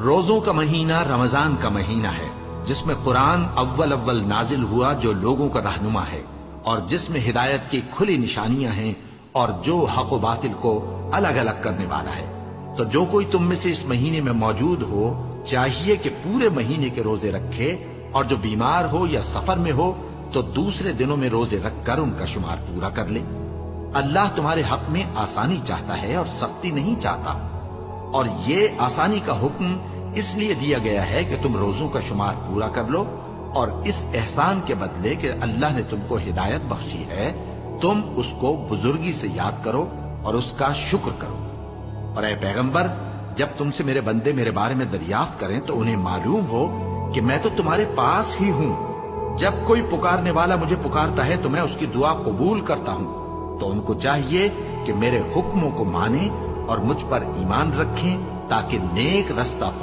روزوں کا مہینہ رمضان کا مہینہ ہے، جس میں قرآن اول نازل ہوا، جو لوگوں کا رہنما ہے اور جس میں ہدایت کی کھلی نشانیاں ہیں اور جو حق و باطل کو الگ الگ کرنے والا ہے۔ تو جو کوئی تم میں سے اس مہینے میں موجود ہو چاہیے کہ پورے مہینے کے روزے رکھے، اور جو بیمار ہو یا سفر میں ہو تو دوسرے دنوں میں روزے رکھ کر ان کا شمار پورا کر لے۔ اللہ تمہارے حق میں آسانی چاہتا ہے اور سختی نہیں چاہتا، اور یہ آسانی کا حکم اس لیے دیا گیا ہے کہ تم روزوں کا شمار پورا کر لو، اور اس احسان کے بدلے کہ اللہ نے تم کو ہدایت بخشی ہے تم اس کو بزرگی سے یاد کرو اور اس کا شکر کرو۔ اور اے پیغمبر، جب تم سے میرے بندے میرے بارے میں دریافت کریں تو انہیں معلوم ہو کہ میں تو تمہارے پاس ہی ہوں۔ جب کوئی پکارنے والا مجھے پکارتا ہے تو میں اس کی دعا قبول کرتا ہوں، تو ان کو چاہیے کہ میرے حکموں کو مانیں اور مجھ پر ایمان رکھیں تاکہ نیک رستہ